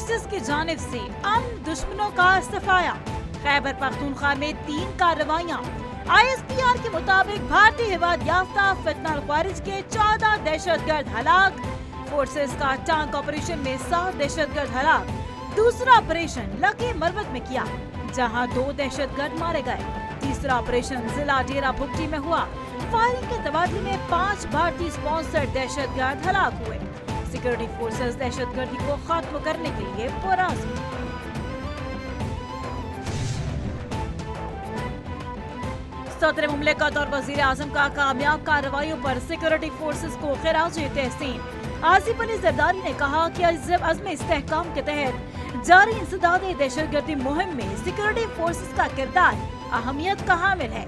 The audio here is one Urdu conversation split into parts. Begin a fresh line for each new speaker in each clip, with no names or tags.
فورسز کی جانب سے امن دشمنوں کا صفایا. خیبر پختونخوا میں 3 کارروائیاں. ISPR کے مطابق بھارتی حمایت یافتہ فتنہ الخوارج کے 14 دہشت گرد ہلاک. فورسز کا ٹانک آپریشن میں 7 دہشت گرد ہلاک. دوسرا آپریشن لکی مروت میں کیا جہاں 2 دہشت گرد مارے گئے. تیسرا آپریشن ضلع ڈیرہ بھگٹی میں ہوا. فائرنگ کے تبادلے میں 5 بھارتی سپانسرڈ دہشت گرد ہلاک ہوئے. سیکورٹی فورسز دہشت گردی کو ختم کرنے کے لیے پرعزم. صدر مملکت اور وزیر اعظم کا کامیاب کارروائیوں پر سیکورٹی فورسز کو خراج تحسین. آصف علی زرداری نے کہا کہ عزم استحکام کے تحت جاری انسداد دہشت گردی مہم میں سیکورٹی فورسز کا کردار اہمیت کا حامل ہے.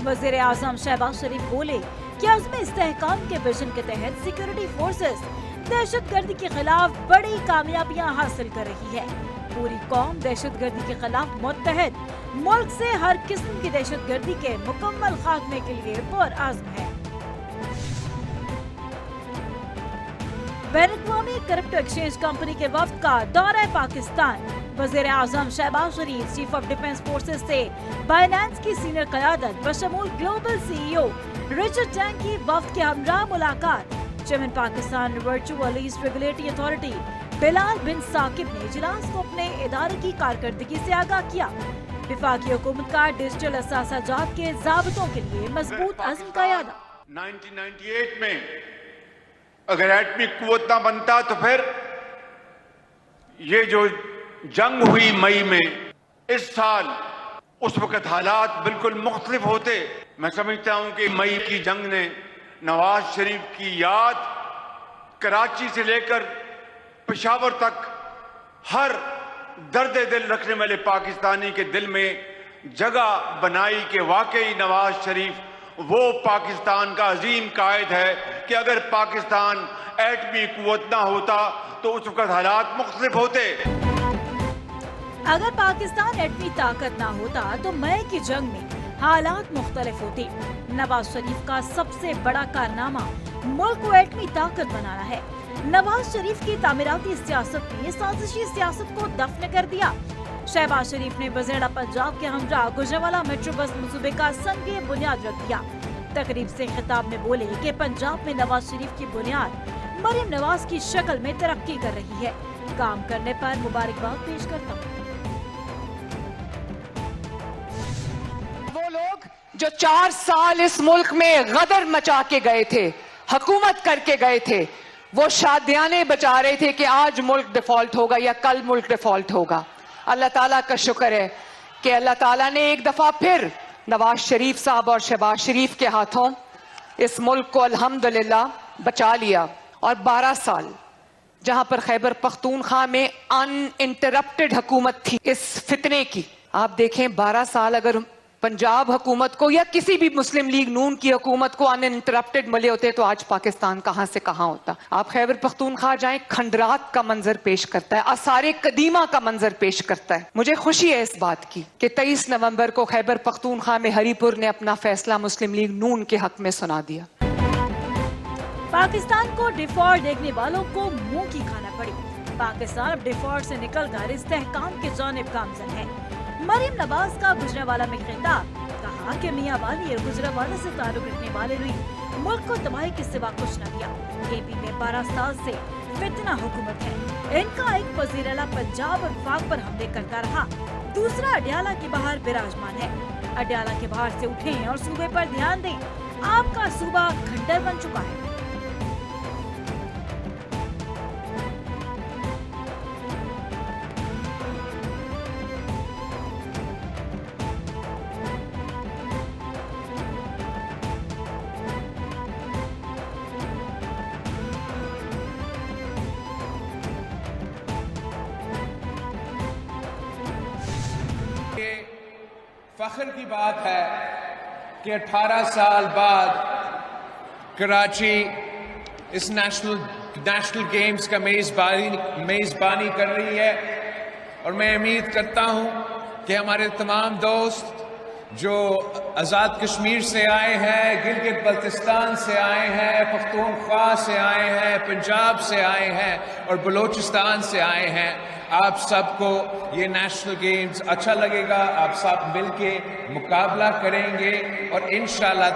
وزیر اعظم شہباز شریف بولے کہ عزم استحکام کے ویژن کے تحت سیکورٹی فورسز دہشت گردی کے خلاف بڑی کامیابیاں حاصل کر رہی ہے. پوری قوم دہشت گردی کے خلاف متحد ملک سے ہر قسم کی دہشت گردی کے مکمل خاتمے کے لیے پرعزم ہے. بین الاقوامی کرپٹو ایکسچینج کمپنی کے وفد کا دورہ پاکستان. وزیر اعظم شہباز شریف چیف آف ڈیفنس فورسز سے بائنانس کی سینئر قیادت بشمول گلوبل CEO رچرڈ چینگ کی وفد کے ہمراہ ملاقات. Chairman Pakistan virtual asset regulatory authority Bilal bin Saqib نے اجلاس کو اپنے ادارے کی کارکردگی سے آگاہ کیا. وفاقی حکومت کا ڈیجیٹل اثاثہ جات کے ضابطوں کے لیے مضبوط عزم کا اعادہ.
1998 میں اگر ایٹمی قوت نہ بنتا تو پھر یہ جو جنگ ہوئی مئی میں اس سال اس وقت حالات بالکل مختلف ہوتے. میں سمجھتا ہوں کہ مئی کی جنگ نے نواز شریف کی یاد کراچی سے لے کر پشاور تک ہر درد دل رکھنے والے پاکستانی کے دل میں جگہ بنائی کہ واقعی نواز شریف وہ پاکستان کا عظیم قائد ہے کہ اگر پاکستان ایٹمی قوت نہ ہوتا تو اس وقت حالات مختلف ہوتے.
اگر پاکستان ایٹمی طاقت نہ ہوتا تو مئی کی جنگ میں حالات مختلف ہوتے. نواز شریف کا سب سے بڑا کارنامہ ملک کو ایٹمی طاقت بنانا ہے. نواز شریف کی تعمیراتی سیاست نے سازشی سیاست کو دفن کر دیا. شہباز شریف نے وزیر پنجاب کے ہمراہ گوجرانوالہ میٹرو بس منصوبے کا سنگ بنیاد رکھ دیا. تقریب سے خطاب میں بولے کہ پنجاب میں نواز شریف کی بنیاد مریم نواز کی شکل میں ترقی کر رہی ہے. کام کرنے پر مبارکباد پیش کرتا ہوں.
وہ لوگ جو 4 سال اس ملک میں غدر مچا کے گئے تھے, حکومت کر کے گئے تھے, وہ شادیانے بچا رہے تھے کہ آج ملک ڈیفالٹ ہوگا یا کل ملک ڈیفالٹ ہوگا. اللہ تعالیٰ کا شکر ہے کہ اللہ تعالیٰ نے ایک دفعہ پھر نواز شریف صاحب اور شہباز شریف کے ہاتھوں اس ملک کو الحمدللہ بچا لیا. اور 12 سال جہاں پر خیبر پختونخوا میں ان انٹرپٹڈ حکومت تھی اس فتنے کی, آپ دیکھیں 12 سال اگر پنجاب حکومت کو یا کسی بھی مسلم لیگ نون کی حکومت کو ان انٹرپٹڈ ملے ہوتے تو آج پاکستان کہاں سے کہاں ہوتا. آپ خیبر پختونخوا جائیں, کھنڈرات کا منظر پیش کرتا ہے, آثار قدیمہ کا منظر پیش کرتا ہے. مجھے خوشی ہے اس بات کی کہ 23 نومبر کو خیبر پختونخوا میں ہری پور نے اپنا فیصلہ مسلم لیگ نون کے حق میں سنا دیا.
پاکستان کو ڈیفالٹ دیکھنے والوں کو منہ کی کھانا پڑی. پاکستان اب ڈیفالٹ سے نکل کر استحکام کی جانب گامزن ہے. مریم نواز کا گوجرانوالہ میں خطاب, کہا کہ میاں والی اور گوجرانوالہ سے تعلق رکھنے والے نے ملک کو تباہی کے سوا کچھ نہ دیا. اے پی میں 12 سال سے فتنہ حکومت ہے. ان کا ایک وزیر اعلیٰ پنجاب اور وفاق پر حملے کرتا رہا, دوسرا اڈیالہ کے باہر براجمان ہے. اڈیالہ کے باہر سے اٹھیں اور صوبے پر دھیان دیں. آپ کا صوبہ کھنڈر بن چکا ہے.
فخر کی بات ہے کہ 18 سال بعد کراچی اس نیشنل گیمز کا میزبانی کر رہی ہے. اور میں امید کرتا ہوں کہ ہمارے تمام دوست جو آزاد کشمیر سے آئے ہیں, گلگت بلتستان سے آئے ہیں, پختونخوا سے آئے ہیں, پنجاب سے آئے ہیں اور بلوچستان سے آئے ہیں, آپ سب کو یہ نیشنل گیمز اچھا لگے گا, آپ سب مل کے مقابلہ کریں گے اور انشاءاللہ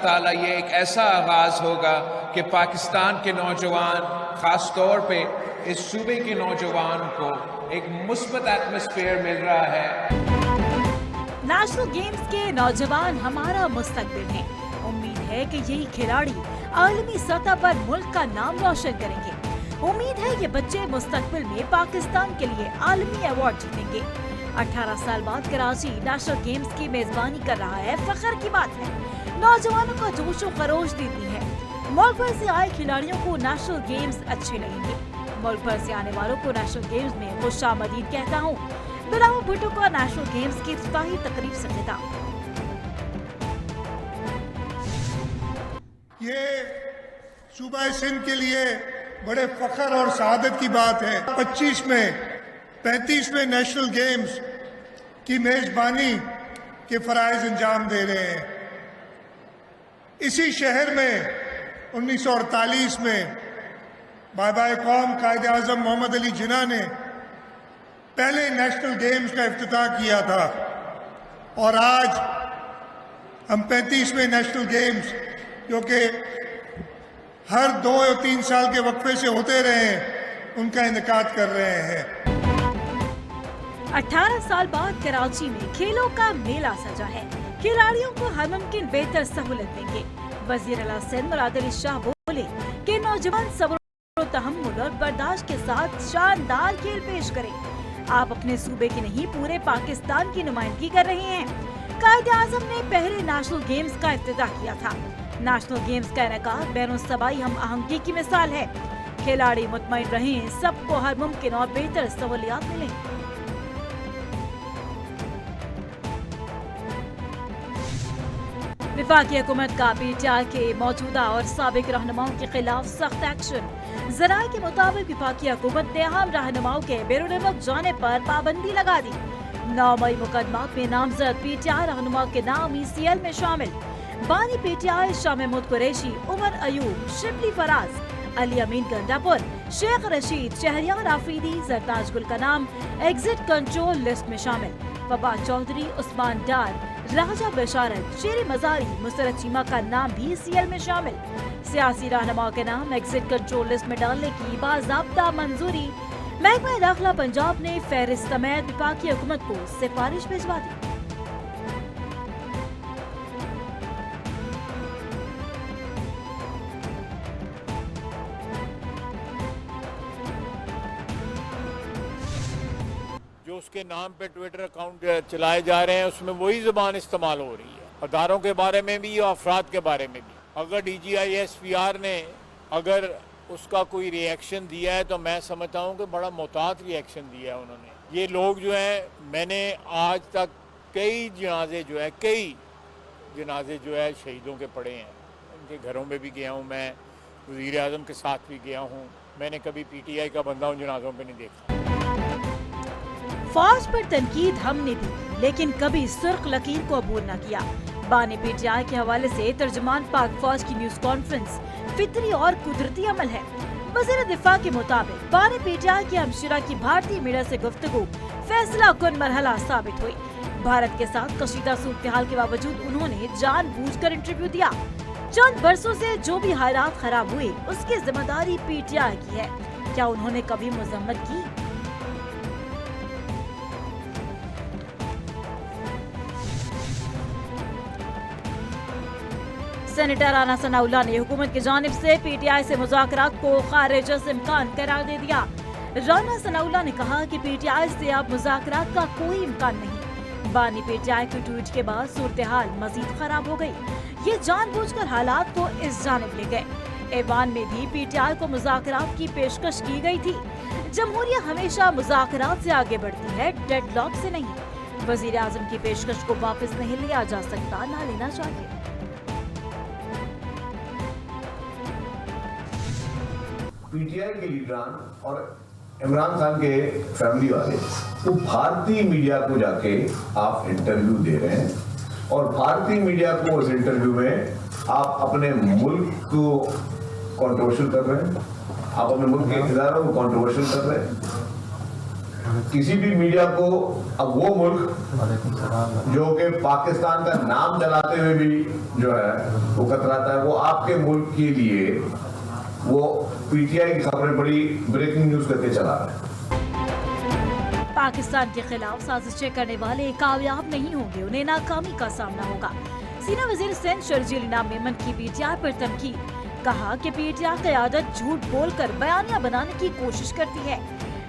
تعالی یہ ایک ایسا آغاز ہوگا کہ پاکستان کے نوجوان, خاص طور پہ اس صوبے کے نوجوان کو ایک مثبت ایٹماسفیئر مل رہا ہے.
نیشنل گیمز کے نوجوان ہمارا مستقبل ہیں. امید ہے کہ یہی کھلاڑی عالمی سطح پر ملک کا نام روشن کریں گے. امید ہے یہ بچے مستقبل میں پاکستان کے لیے عالمی ایوارڈ جیتیں گے. 18 سال بعد کراچی نیشنل گیمز کی میزبانی کر رہا ہے. فخر کی بات ہے. نوجوانوں کا جوش و خروش دیتی ہے. ملک بھر سے آئے کھلاڑیوں کو نیشنل گیمز اچھے لگیں گے. ملک بھر سے آنے والوں کو نیشنل گیمز میں خوش آمدید کہتا ہوں. بلاول بھٹو کا نیشنل گیمز کی افتتاحی تقریب سے خطاب.
یہ صوبہ سندھ کے لیے بڑے فخر اور سعادت کی بات ہے. 35ویں نیشنل گیمز کی میزبانی کے فرائض انجام دے رہے ہیں. اسی شہر میں 1948 میں بابائے قوم قائد اعظم محمد علی جناح نے پہلے نیشنل گیمز کا افتتاح کیا تھا, اور آج ہم 35ویں نیشنل گیمز جو کہ ہر 2 یا 3 سال کے وقفے سے ہوتے رہے ہیں ان کا انعقاد کر رہے ہیں.
18 سال بعد کراچی میں کھیلوں کا میلہ سجا ہے. کھلاڑیوں کو ہر ممکن بہتر سہولت دیں گے. وزیر اعلیٰ سندھ مراد علی شاہ بولے کہ نوجوان صبر و تحمل اور برداشت کے ساتھ شاندار کھیل پیش کریں. آپ اپنے صوبے کی نہیں پورے پاکستان کی نمائندگی کر رہے ہیں. قائد اعظم نے پہلے نیشنل گیمز کا افتتاح کیا تھا. نیشنل گیمز کا انعقاد بین الصوبائی ہم آہنگی کی مثال ہے. کھلاڑی مطمئن رہیں, سب کو ہر ممکن اور بہتر سہولیات ملیں. وفاقی حکومت کا پی ٹی آئی کے موجودہ اور سابق رہنماؤں کے خلاف سخت ایکشن. ذرائع کے مطابق وفاقی حکومت نے اہم رہنماؤں کے بیرون ملک جانے پر پابندی لگا دی. 9 مئی مقدمات میں نامزد پی ٹی آئی رہنما کے نام ECL میں شامل. بانی P T I Shah Mahmood Qureshi, Omar Ayub, Shibli Faraz, علی امین گنڈاپور, شیخ رشید, شہریار آفریدی, زرتاج گل کا نام ایگزٹ کنٹرول لسٹ میں شامل. وبا چودھری, عثمان ڈار, راجہ بشارت, شیر مزاری, مسرت چیمہ کا نام بھی ECL میں شامل. سیاسی رہنما کے نام ایگزٹ کنٹرول لسٹ میں ڈالنے کی باضابطہ منظوری. محکمہ داخلہ پنجاب نے فہرست سمیت وفاقی حکومت کو سفارش بھجوا دی.
جو اس کے نام پہ ٹویٹر اکاؤنٹ چلائے جا رہے ہیں اس میں وہی زبان استعمال ہو رہی ہے, اداروں کے بارے میں بھی اور افراد کے بارے میں بھی. اگر DGI SPR نے اگر اس کا کوئی ری ایکشن دیا ہے تو میں سمجھتا ہوں کہ بڑا محتاط ری ایکشن دیا ہے انہوں نے. یہ لوگ جو ہیں, میں نے آج تک کئی جنازے جو ہے شہیدوں کے پڑے ہیں, ان کے گھروں میں بھی گیا ہوں, میں وزیر اعظم کے ساتھ بھی گیا ہوں. میں نے کبھی PTI کا بندہ ان جنازوں پہ نہیں دیکھا.
فوج پر تنقید ہم نے دی لیکن کبھی سرخ لکیر کو عبور نہ کیا. بانی پی ٹی آئی کے حوالے سے ترجمان پاک فوج کی نیوز کانفرنس فطری اور قدرتی عمل ہے. وزیر دفاع کے مطابق بانی پی ٹی آئی کی ہمشیرہ کی بھارتی میڈیا سے گفتگو فیصلہ کن مرحلہ ثابت ہوئی. بھارت کے ساتھ کشیدہ صورتحال کے باوجود انہوں نے جان بوجھ کر انٹرویو دیا. چند برسوں سے جو بھی حالات خراب ہوئے اس کی ذمہ داری پی ٹی آئی کی ہے. کیا انہوں نے کبھی مذمت کی؟ سینیٹر رانا ثناء اللہ نے حکومت کی جانب سے پی ٹی آئی سے مذاکرات کو خارج از امکان قرار دے دیا. رانا ثناء اللہ نے کہا کہ پی ٹی آئی سے اب مذاکرات کا کوئی امکان نہیں. بانی پی ٹی آئی کے ٹویٹ کے بعد صورتحال مزید خراب ہو گئی. یہ جان بوجھ کر حالات کو اس جانب لے گئے. ایوان میں بھی پی ٹی آئی کو مذاکرات کی پیشکش کی گئی تھی. جمہوریہ ہمیشہ مذاکرات سے آگے بڑھتی ہے, ڈیڈ لاک سے نہیں. وزیر اعظم کی پیشکش کو واپس نہیں لیا جا سکتا, نہ لینا چاہیے.
پی ٹی آئی کے لیڈران اور عمران خان کے فیملی والے تو بھارتی میڈیا کو جا کے آپ انٹرویو دے رہے ہیں, اور بھارتی میڈیا کو اس انٹرویو میں آپ اپنے ملک کو کنٹروورشل کر رہے ہیں. آپ اپنے ملک کے اداروں کو کنٹروورشل کر رہے ہیں. کسی بھی میڈیا کو اب وہ ملک جو کہ پاکستان کا نام چلاتے ہوئے بھی جو ہے وہ کتراتا ہے, وہ آپ کے ملک کے لیے وہ پی ٹی آئی کی خبریں بڑی بریکنگ نیوز کر کے چلا رہے ہیں.
پاکستان کے خلاف سازشیں کرنے والے کامیاب نہیں ہوں گے, انہیں ناکامی کا سامنا ہوگا. سینئر وزیر سندھ شرجیل انعام میمن کی پی ٹی آئی پر تنقید, کہا کہ پی ٹی آئی قیادت جھوٹ بول کر بیانیہ بنانے کی کوشش کرتی ہے.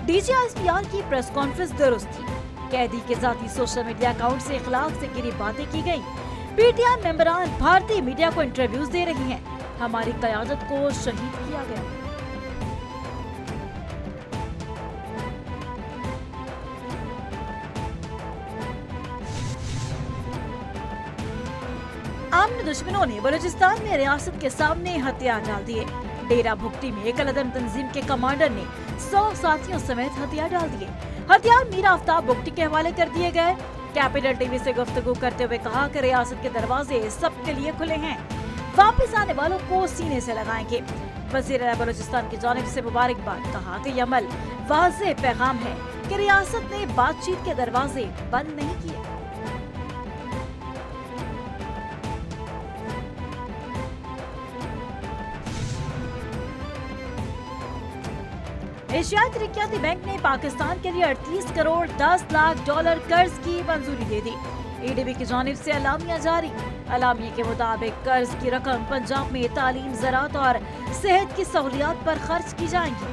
D G S P R کی پریس کانفرنس درست تھی, قیدی کے ذاتی سوشل میڈیا اکاؤنٹ سے اخلاق سے گری باتیں کی گئیں. پی ٹی آئی ممبران بھارتی میڈیا کو انٹرویوز دے رہی ہیں, ہماری قیادت کو شہید کیا گیا. آمن دشمنوں نے بلوچستان میں ریاست کے سامنے ہتھیار ڈال دیے. ڈیرہ بھگٹی میں ایک العدم تنظیم کے کمانڈر نے 100 ساتھیوں سمیت ہتھیار ڈال دیے. ہتھیار میر آفتاب بھگٹی کے حوالے کر دیے گئے. کیپٹل ٹی وی سے گفتگو کرتے ہوئے کہا کہ ریاست کے دروازے سب کے لیے کھلے ہیں, واپس آنے والوں کو سینے سے لگائیں گے. وزیر اعلیٰ بلوچستان کی جانب سے مبارکباد, کہا کہ یہ عمل واضح پیغام ہے کہ ریاست نے بات چیت کے دروازے بند نہیں کیے. ایشیائی ترقیاتی بینک نے پاکستان کے لیے 38 کروڑ 10 لاکھ ڈالر قرض کی منظوری دے دی. ای ڈی بی کی جانب سے اعلامیہ جاری. اعلامیے کے مطابق قرض کی رقم پنجاب میں تعلیم, زراعت اور صحت کی سہولیات پر خرچ کی جائیں گی.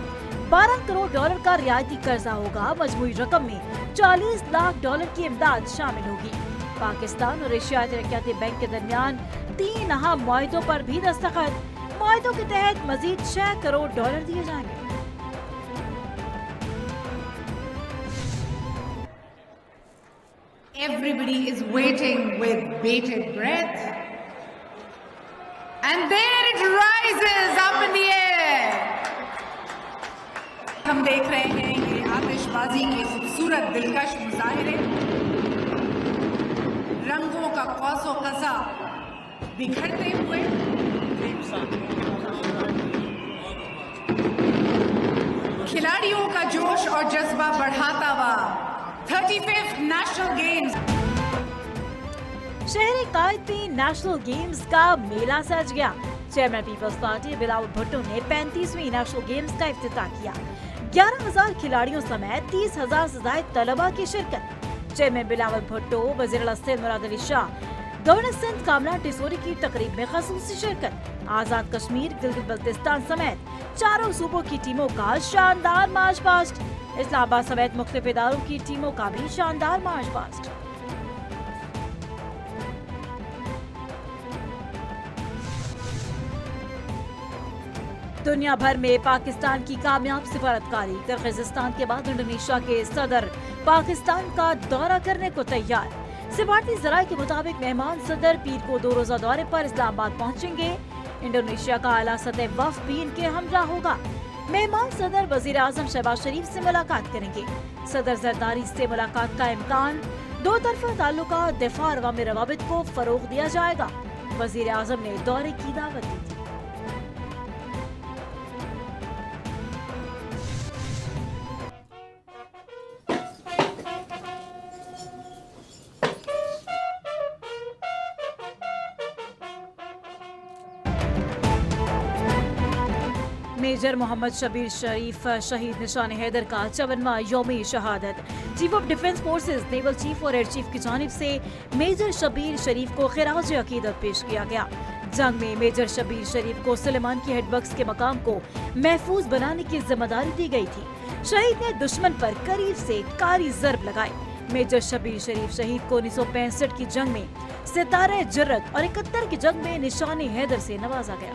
12 کروڑ ڈالر کا رعایتی قرضہ ہوگا. مجموعی رقم میں 40 لاکھ ڈالر کی امداد شامل ہوگی. پاکستان اور ایشیائی ترقیاتی بینک کے درمیان 3 اہم معاہدوں پر بھی دستخط. معاہدوں کے تحت مزید 6 کروڑ ڈالر دیے جائیں گے.
Everybody is waiting with bated breath. And there it rises up in the air. ہم دیکھ رہے ہیں یہ آتش بازی کے خوبصورت دلکش مظاہرے, رنگوں کا قوس و قزح بکھرتے ہوئے, کھلاڑیوں کا جوش اور جذبہ بڑھاتا ہوا 35th نیشنل گیمز.
شہری قائد میں نیشنل گیمز کا میلہ سج گیا. چیئرمین پیپلز پارٹی بلاول بھٹو نے 35ویں نیشنل گیمز کا افتتاح کیا. 11,000 کھلاڑیوں سمیت 30,000 سے زائد طلباء کی شرکت. چیئرمین بلاول بھٹو, وزیر اعلیٰ سندھ مراد علی شاہ, گورنر سندھ کامران ٹیسوری کی تقریب میں خصوصی شرکت. آزاد کشمیر, گلگت بلتستان سمیت 4 صوبوں کی ٹیموں کا شاندار مارچ پاسٹ. اسلام آباد سمیت مختلف اداروں کی ٹیموں کا بھی شاندار مارچ پاسٹ. دنیا بھر میں پاکستان کی کامیاب سفارتکاری. کرغزستان کے بعد انڈونیشیا کے صدر پاکستان کا دورہ کرنے کو تیار. سفارتی ذرائع کے مطابق مہمان صدر پیر کو 2 روزہ دورے پر اسلام آباد پہنچیں گے. انڈونیشیا کا اعلیٰ سطح وفد بھی ان کے ہمراہ ہوگا. مہمان صدر وزیر اعظم شہباز شریف سے ملاقات کریں گے. صدر زرداری سے ملاقات کا امکان. 2 طرفہ تعلقات, دفاع اور عوامی روابط کو فروغ دیا جائے گا. وزیر اعظم نے دورے کی دعوت دی تھی. میجر محمد شبیر شریف شہید نشان حیدر کا 54واں یوم شہادت. Chief of defence forces, naval chief اور ایئر چیف کی جانب سے میجر شبیر شریف کو خراج عقیدت پیش کیا گیا. جنگ میں میجر شبیر شریف کو سلیمان کی ہیڈ ورکس کے مقام کو محفوظ بنانے کی ذمہ داری دی گئی تھی. شہید نے دشمن پر قریب سے کاری ضرب لگائے. میجر شبیر شریف شہید کو 1965 کی جنگ میں ستارہ جرت اور 71 کی جنگ میں نشان حیدر سے نوازا گیا.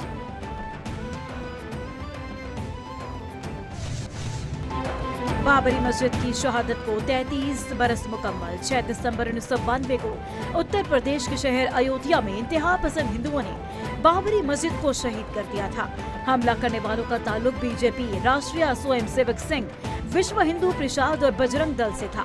بابری مسجد کی شہادت کو 33 برس مکمل. 6 دسمبر 1992 کو اتر پردیش کے شہر ایودھیا میں انتہا پسند ہندوؤں نے بابری مسجد کو شہید کر دیا تھا. حملہ کرنے والوں کا تعلق بی جے پی, راشٹریہ سوئم سیوک سنگھ, وشو ہندو پریشاد اور بجرنگ دل سے تھا.